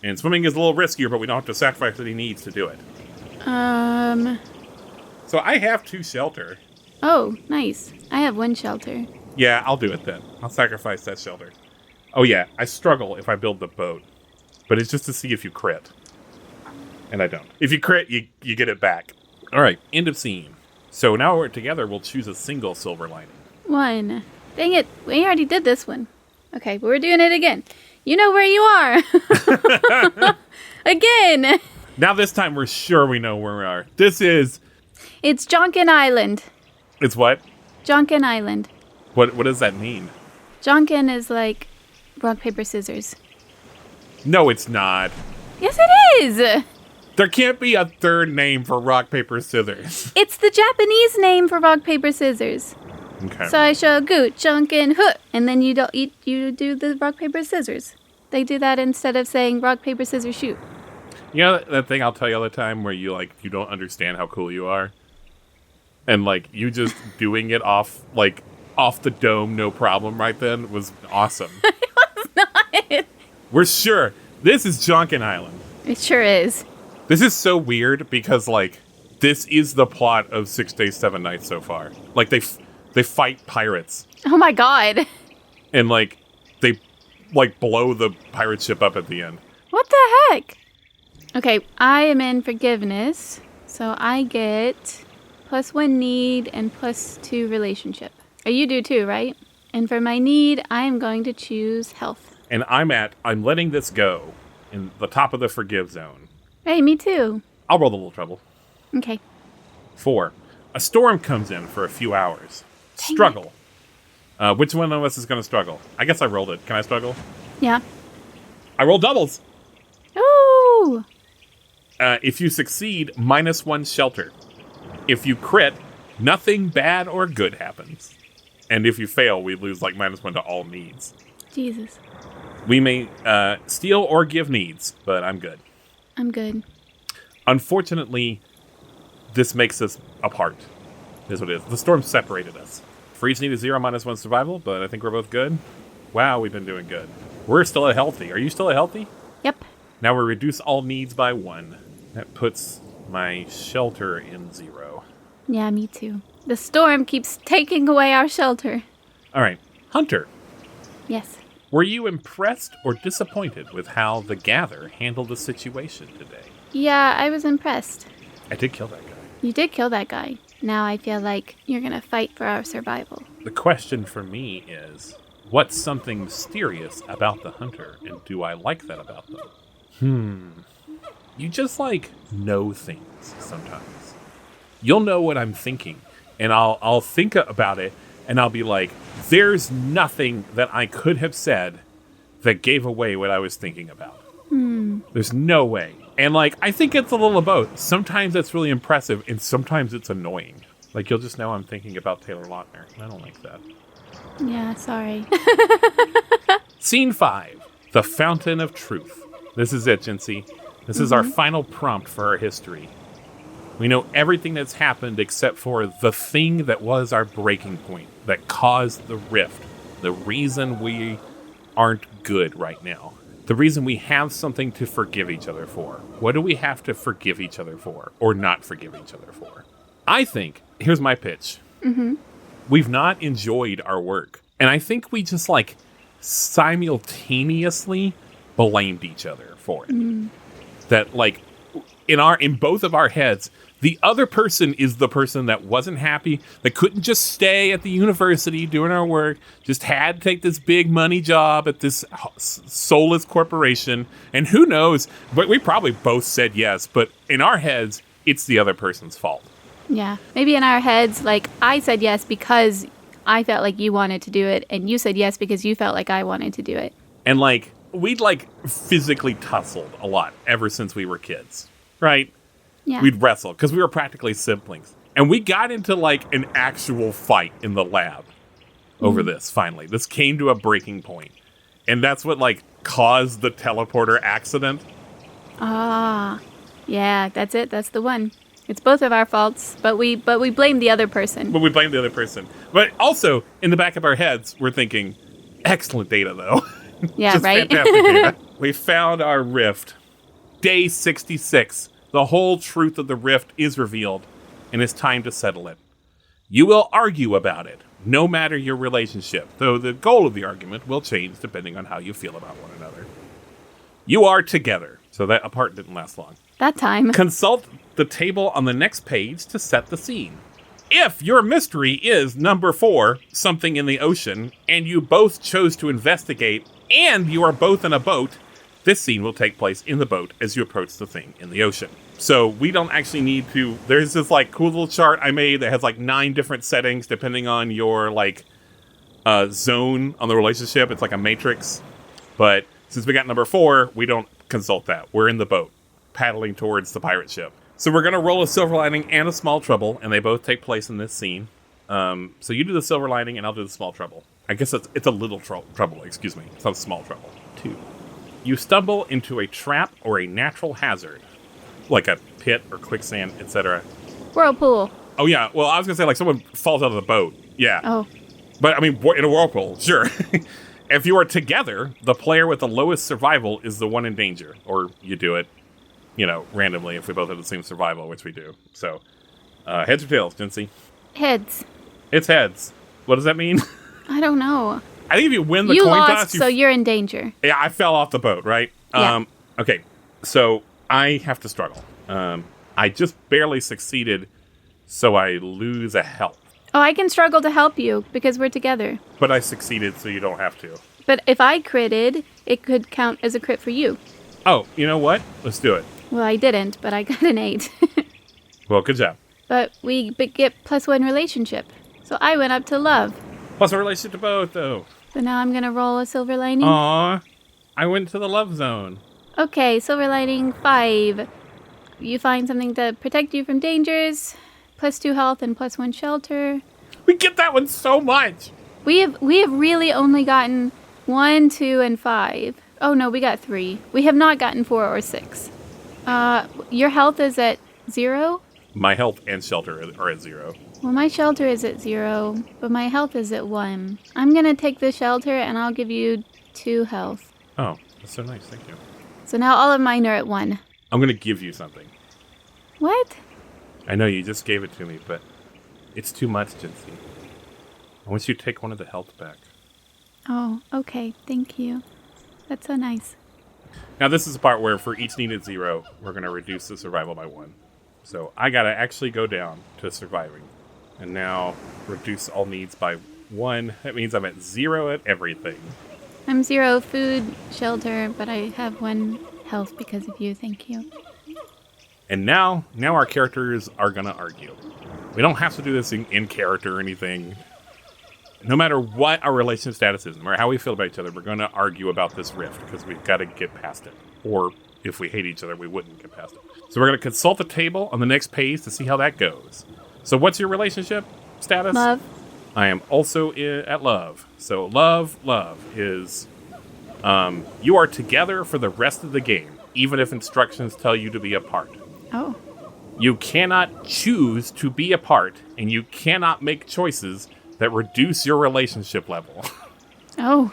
And swimming is a little riskier, but we don't have to sacrifice any needs to do it. So I have 2 shelter. Oh, nice. I have 1 shelter. Yeah, I'll do it then. I'll sacrifice that shelter. Oh yeah, I struggle if I build the boat. But it's just to see if you crit. And I don't. If you crit, you get it back. All right, end of scene. So now we're together, we'll choose a single silver lining. 1. Dang it. We already did this one. Okay, but we're doing it again. You know where you are. Again. Now this time we're sure we know where we are. It's Jonkin Island. It's what? Jonkin Island. What does that mean? Jonkin is like rock, paper, scissors. No, it's not. Yes, it is. There can't be a third name for rock, paper, scissors. It's the Japanese name for rock, paper, scissors. Okay. Saisho, gu, Jonkin, hu. And then you do the rock, paper, scissors. They do that instead of saying rock, paper, scissors, shoot. You know that thing I'll tell you all the time where you don't understand how cool you are? And you just doing it off the dome, no problem right then was awesome. It was not. We're sure. This is Jonkin Island. It sure is. This is so weird because, this is the plot of 6 Days, 7 Nights so far. They fight pirates. Oh my god. And, they, blow the pirate ship up at the end. What the heck? Okay, I am in forgiveness, so I get +1 need and +2 relationship. You do too, right? And for my need, I am going to choose health. And I'm letting this go in the top of the forgive zone. Hey, me too. I'll roll the little trouble. Okay. 4. A storm comes in for a few hours. Dang Struggle. Which one of us is going to struggle? I guess I rolled it. Can I struggle? Yeah. I rolled doubles. Ooh. If you succeed, -1 shelter. If you crit, nothing bad or good happens. And if you fail, we lose -1 to all needs. Jesus. We may steal or give needs, but I'm good. I'm good. Unfortunately, this makes us apart. Is what it is. The storm separated us. For each need is 0, -1 survival, but I think we're both good. Wow, we've been doing good. We're still at healthy. Are you still at healthy? Yep. Now we reduce all needs by 1. That puts my shelter in 0. Yeah, me too. The storm keeps taking away our shelter. All right. Hunter, Yes. were you impressed or disappointed with how the Gather handled the situation today? Yeah, I was impressed. I did kill that guy. You did kill that guy. Now I feel like you're gonna fight for our survival. The question for me is, what's something mysterious about the Hunter, and do I like that about them? You just, know things sometimes. you'll know what I'm thinking. And I'll think about it, and I'll be like, there's nothing that I could have said that gave away what I was thinking about. There's no way. And, like, I think it's a little of both. Sometimes it's really impressive, and sometimes it's annoying. Like, you'll just know I'm thinking about Taylor Lautner. I don't like that. Yeah, sorry. Scene 5, The Fountain of Truth. This is it, Jensie. This is our final prompt for our history. We know everything that's happened except for the thing that was our breaking point, that caused the rift, the reason we aren't good right now, the reason we have something to forgive each other for. What do we have to forgive each other for, or not forgive each other for? I think, here's my pitch. We've not enjoyed our work, and I think we just, like, simultaneously blamed each other for it. That, like, in both of our heads, the other person is the person that wasn't happy, that couldn't just stay at the university doing our work, just had to take this big money job at this soulless corporation. And who knows, but we probably both said yes, but in our heads, it's the other person's fault. Yeah. Maybe in our heads, like, I said yes because I felt like you wanted to do it, and you said yes because you felt like I wanted to do it. And, like, we'd, like, physically tussled a lot ever since we were kids, right? Yeah. We'd wrestle because we were practically siblings. And we got into, like, an actual fight in the lab over this, finally. This came to a breaking point. And that's what, like, caused the teleporter accident. Ah. Yeah, that's it. That's the one. It's both of our faults, but we blame the other person. But we blame the other person. But also, in the back of our heads, we're thinking, excellent data, though. Yeah, Just right? fantastic data. We found our rift. Day 66. The whole truth of the rift is revealed, and it's time to settle it. You will argue about it, no matter your relationship, though the goal of the argument will change depending on how you feel about one another. You are together, so that part didn't last long. That time. Consult the table on the next page to set the scene. If your mystery is number 4, something in the ocean, and you both chose to investigate, and you are both in a boat, this scene will take place in the boat as you approach the thing in the ocean. So we don't actually need to... There's this, like, cool little chart I made that has, like, 9 different settings depending on your, like, zone on the relationship. It's like a matrix. But since we got number 4, we don't consult that. We're in the boat, paddling towards the pirate ship. So we're going to roll a silver lining and a small trouble, and they both take place in this scene. So you do the silver lining, and I'll do the small trouble. I guess it's a little trouble, excuse me. It's not a small trouble. 2. You stumble into a trap or a natural hazard, like a pit or quicksand, etc. Whirlpool. Oh, yeah. Well, I was going to say, like, someone falls out of the boat. Yeah. Oh. But, I mean, in a whirlpool, sure. If you are together, the player with the lowest survival is the one in danger. Or you do it, you know, randomly if we both have the same survival, which we do. So, heads or tails, Jensie? Heads. It's heads. What does that mean? I don't know. I think if you win the You coin lost, toss... so you're in danger. Yeah, I fell off the boat, right? Yeah. Okay, so I have to struggle. I just barely succeeded, so I lose a health. Oh, I can struggle to help you because we're together. But I succeeded, so you don't have to. But if I critted, it could count as a crit for you. Oh, you know what? Let's do it. Well, I didn't, but I got an 8. Well, good job. But we get +1 relationship. So I went up to love. Plus a relationship to both, though. So now I'm going to roll a silver lining. Aw, I went to the love zone. Okay, silver lining 5. You find something to protect you from dangers. +2 health and +1 shelter. We get that one so much. We have really only gotten 1, 2, and 5. Oh no, we got 3. We have not gotten 4 or 6. Your health is at 0? My health and shelter are at 0. Well, my shelter is at 0, but my health is at 1. I'm gonna take the shelter and I'll give you 2 health. Oh, that's so nice. Thank you. So now all of mine are at 1. I'm going to give you something. What? I know you just gave it to me, but it's too much, Jensie. I want you to take one of the health back. Oh, okay. Thank you. That's so nice. Now, this is the part where for each needed 0, we're going to reduce the survival by 1. So I got to actually go down to surviving. And now reduce all needs by 1. That means I'm at 0 at everything. I'm 0 food, shelter, but I have 1 health because of you. Thank you. And now our characters are going to argue. We don't have to do this in character or anything. No matter what our relationship status is, no matter how we feel about each other, we're going to argue about this rift because we've got to get past it. Or if we hate each other, we wouldn't get past it. So we're going to consult the table on the next page to see how that goes. So what's your relationship status? Love. I am also at love. So love is you are together for the rest of the game, even if instructions tell you to be apart. Oh. You cannot choose to be apart, and you cannot make choices that reduce your relationship level. Oh.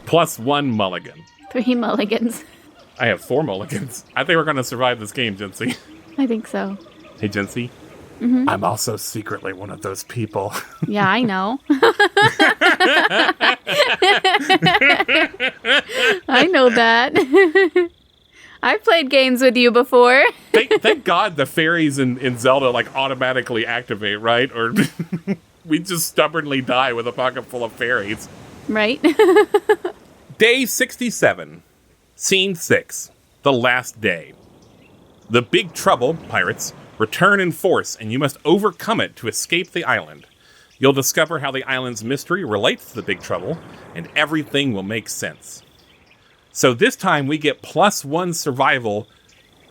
+1 mulligan. 3 mulligans. I have 4 mulligans. I think we're going to survive this game, Jensie. I think so. Hey, Jensie. Mm-hmm. I'm also secretly one of those people. Yeah, I know. I know that. I've played games with you before. Thank God the fairies in Zelda like automatically activate, right? Or we just stubbornly die with a pocket full of fairies. Right? Day 67. Scene 6. The last day. The Big Trouble, pirates, return in force, and you must overcome it to escape the island. You'll discover how the island's mystery relates to the Big Trouble, and everything will make sense. So this time we get +1 survival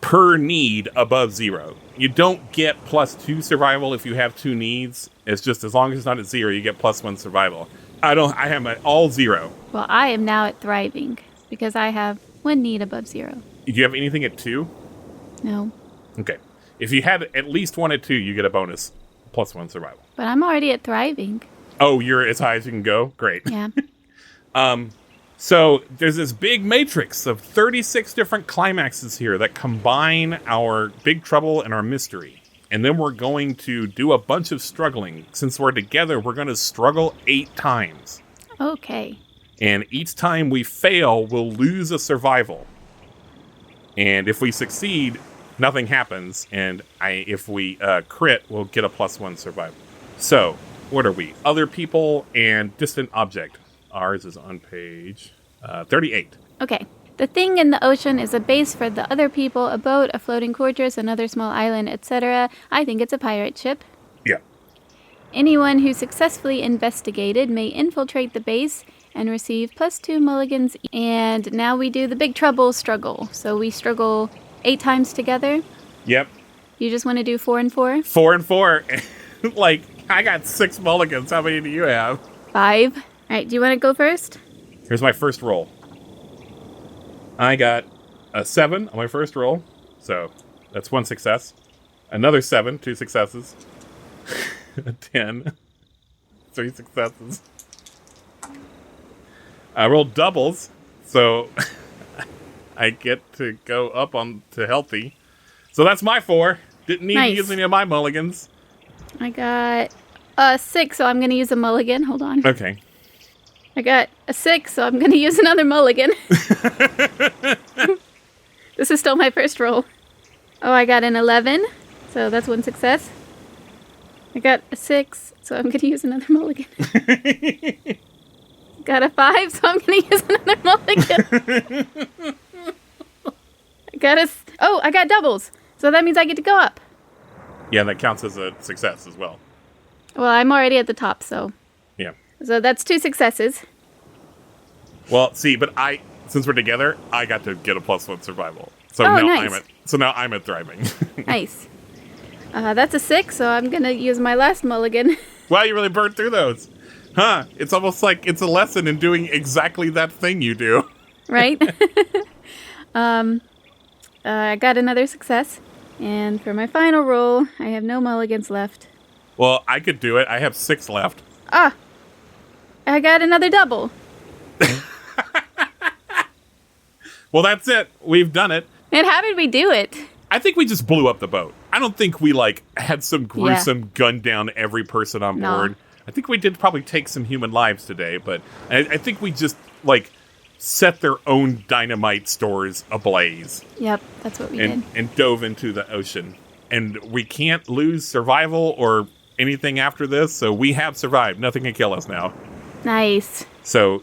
per need above 0. You don't get +2 survival if you have 2 needs. It's just as long as it's not at 0, you get +1 survival. I am at all 0. Well, I am now at thriving because I have 1 need above 0. Do you have anything at 2? No. Okay. If you had at least 1 at 2, you get a bonus +1 survival. But I'm already at thriving. Oh, you're as high as you can go? Great. Yeah. So there's this big matrix of 36 different climaxes here that combine our Big Trouble and our mystery. And then we're going to do a bunch of struggling. Since we're together, we're going to struggle 8 times. Okay. And each time we fail, we'll lose a survival. And if we succeed, nothing happens. And if we crit, we'll get a +1 survival. So, what are we? Other people and distant object. Ours is on page 38. Okay. The thing in the ocean is a base for the other people, a boat, a floating fortress, another small island, etc. I think it's a pirate ship. Yeah. Anyone who successfully investigated may infiltrate the base and receive +2 mulligans. And now we do the Big Trouble struggle. So we struggle 8 times together. Yep. You just want to do 4 and 4? 4 and 4. Like, I got 6 mulligans. How many do you have? 5. All right, do you want to go first? Here's my first roll. I got a 7 on my first roll. So that's 1 success. Another 7, 2 successes. A 10. 3 successes. I rolled doubles, so I get to go up on to healthy. So that's my 4. Didn't need to use any of my mulligans. I got a 6, so I'm going to use a mulligan. Hold on. Okay. I got a 6, so I'm going to use another mulligan. This is still my first roll. Oh, I got an 11, so that's 1 success. I got a 6, so I'm going to use another mulligan. Got a 5, so I'm going to use another mulligan. I got doubles, so that means I get to go up. Yeah, that counts as a success as well. Well, I'm already at the top, so. Yeah. So that's 2 successes. Well, see, but since we're together, I got to get a +1 survival. So nice. now I'm at thriving. Nice. That's a 6, so I'm gonna use my last mulligan. Wow, you really burned through those. Huh, it's almost like it's a lesson in doing exactly that thing you do. Right? I got another success. And for my final roll, I have no mulligans left. Well, I could do it. I have 6 left. I got another double. Well, that's it. We've done it. And how did we do it? I think we just blew up the boat. I don't think we, had some gruesome gun down every person on board. No. I think we did probably take some human lives today, but I think we just, set their own dynamite stores ablaze. Yep, that's what we did. And dove into the ocean. And we can't lose survival or anything after this, so we have survived. Nothing can kill us now. Nice. So,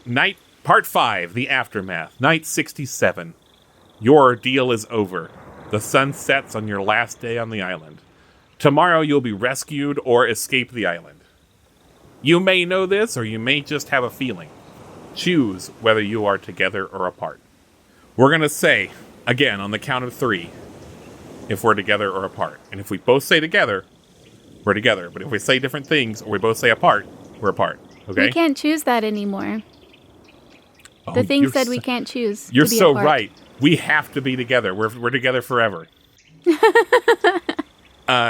Part 5, The Aftermath, Night 67. Your ordeal is over. The sun sets on your last day on the island. Tomorrow you'll be rescued or escape the island. You may know this, or you may just have a feeling. Choose whether you are together or apart. We're going to say, again, on the count of 3, if we're together or apart. And if we both say together, we're together. But if we say different things, or we both say apart, we're apart. Okay? We can't choose that anymore. The thing said we can't choose. You're to be so apart. right. We have to be together. We're together forever.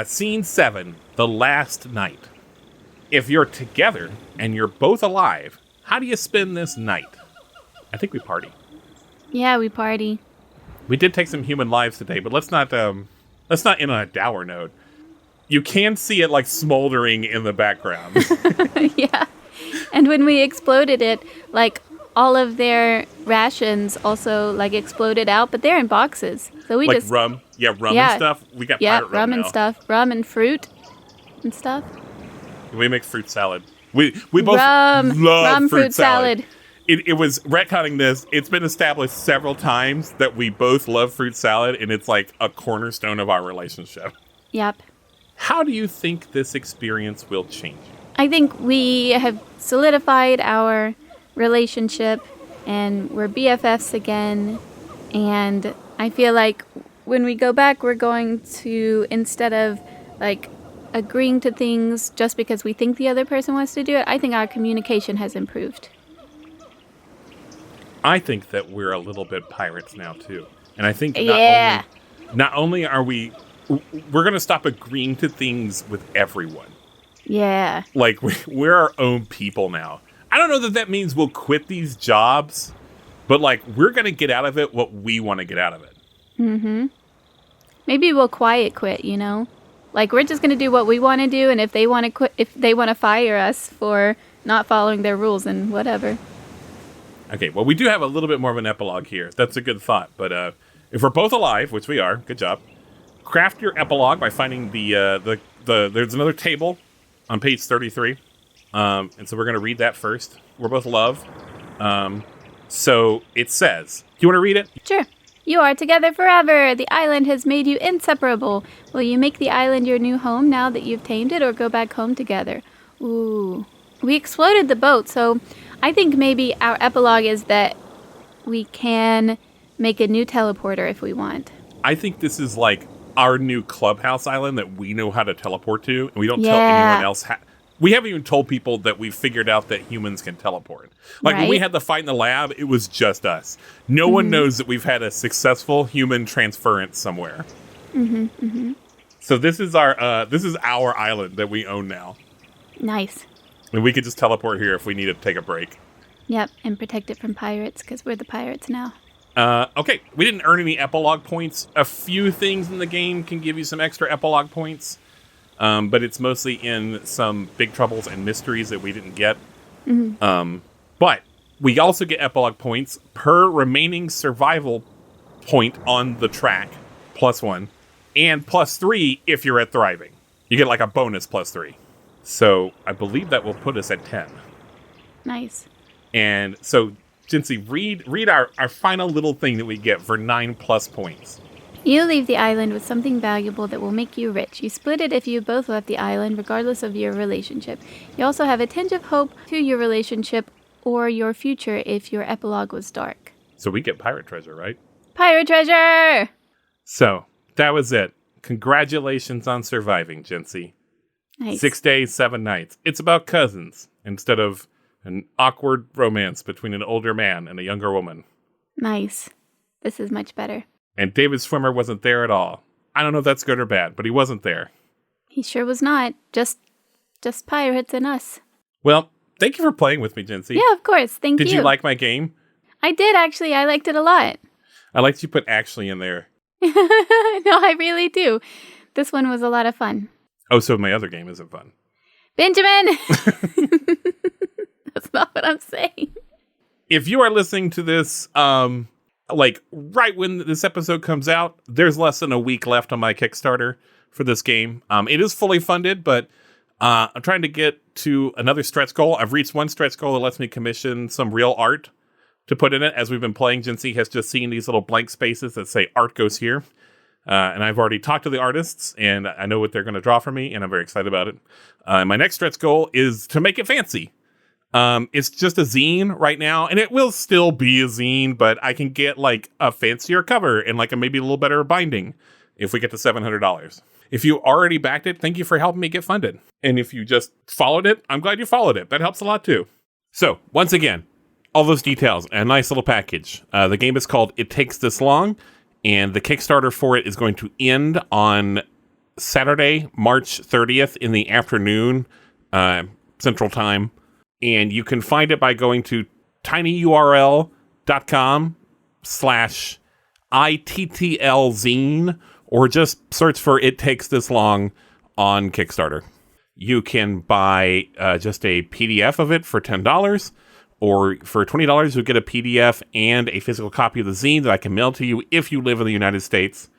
Scene 7, the last night. If you're together and you're both alive, how do you spend this night? I think we party. Yeah, we party. We did take some human lives today, but let's not end on a dour note. You can see it like smoldering in the background. Yeah. And when we exploded it, like all of their rations also like exploded out, but they're in boxes. So we like just rum. Yeah, rum and stuff. We got pirate rum and now. stuff. Rum and fruit and stuff. We make fruit salad. We both rum love fruit salad. It was retconning this. It's been established several times that we both love fruit salad, and it's like a cornerstone of our relationship. Yep. How do you think this experience will change you? I think we have solidified our relationship and we're BFFs again. And I feel like when we go back, we're going to, instead of like agreeing to things just because we think the other person wants to do it, I think our communication has improved. I think that we're a little bit pirates now too. And I think not only are we're going to stop agreeing to things with everyone. Yeah. Like, we're our own people now. I don't know that means we'll quit these jobs, but, like, we're going to get out of it what we want to get out of it. Mm-hmm. Maybe we'll quiet quit, you know? Like, we're just going to do what we want to do, and if they want to quit, if they want to fire us for not following their rules, and whatever. Okay, well, we do have a little bit more of an epilogue here. That's a good thought. But if we're both alive, which we are, good job, craft your epilogue by finding there's another table on page 33. And so we're going to read that first. We're both love. So it says, do you want to read it? Sure. You are together forever. The island has made you inseparable. Will you make the island your new home now that you've tamed it, or go back home together? Ooh. We exploded the boat, so I think maybe our epilogue is that we can make a new teleporter if we want. I think this is like our new clubhouse island that we know how to teleport to, and we don't tell anyone else we haven't even told people that we figured out that humans can teleport. Like, when we had the fight in the lab, it was just us. No one knows that we've had a successful human transference somewhere. Mm-hmm, mm-hmm. So this is our island that we own now. Nice. And we could just teleport here if we need to take a break. Yep, and protect it from pirates, because we're the pirates now. Okay, we didn't earn any epilogue points. A few things in the game can give you some extra epilogue points. But it's mostly in some big troubles and mysteries that we didn't get. Mm-hmm. But we also get epilogue points per remaining survival point on the track, +1, and +3 if you're at thriving. You get like a bonus +3. So I believe that will put us at 10. Nice. And so, Jensie, read our final little thing that we get for 9+ points. You leave the island with something valuable that will make you rich. You split it if you both left the island, regardless of your relationship. You also have a tinge of hope to your relationship or your future if your epilogue was dark. So we get pirate treasure, right? Pirate treasure! So, that was it. Congratulations on surviving, Jensie. Nice. 6 days, 7 nights. It's about cousins instead of an awkward romance between an older man and a younger woman. Nice. This is much better. And David Swimmer wasn't there at all. I don't know if that's good or bad, but he wasn't there. He sure was not. Just pirates and us. Well, thank you for playing with me, Jensie. Yeah, of course. Thank you. Did you like my game? I did, actually. I liked it a lot. I liked you put actually in there. No, I really do. This one was a lot of fun. Oh, so my other game isn't fun. Benjamin! That's not what I'm saying. If you are listening to this, like right when this episode comes out, there's less than a week left on my Kickstarter for this game. It is fully funded, but I'm trying to get to another stretch goal. I've reached one stretch goal that lets me commission some real art to put in it. As we've been playing, Jensie has just seen these little blank spaces that say art goes here. And I've already talked to the artists, and I know what they're going to draw for me, and I'm very excited about it. My next stretch goal is to make it fancy. It's just a zine right now, and it will still be a zine, but I can get like a fancier cover and like a maybe a little better binding if we get to $700. If you already backed it, thank you for helping me get funded. And if you just followed it, I'm glad you followed it. That helps a lot too. So once again, all those details, a nice little package. The game is called It Takes This Long, and the Kickstarter for it is going to end on Saturday, March 30th in the afternoon, Central Time. And you can find it by going to tinyurl.com/ITTLzine, or just search for It Takes This Long on Kickstarter. You can buy just a PDF of it for $10, or for $20, you'll get a PDF and a physical copy of the zine that I can mail to you if you live in the United States.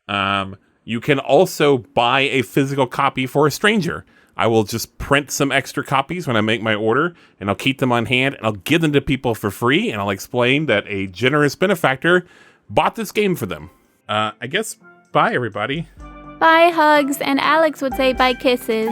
You can also buy a physical copy for a stranger. I will just print some extra copies when I make my order, and I'll keep them on hand, and I'll give them to people for free, and I'll explain that a generous benefactor bought this game for them. I guess, bye, everybody. Bye, hugs. And Alex would say bye, kisses.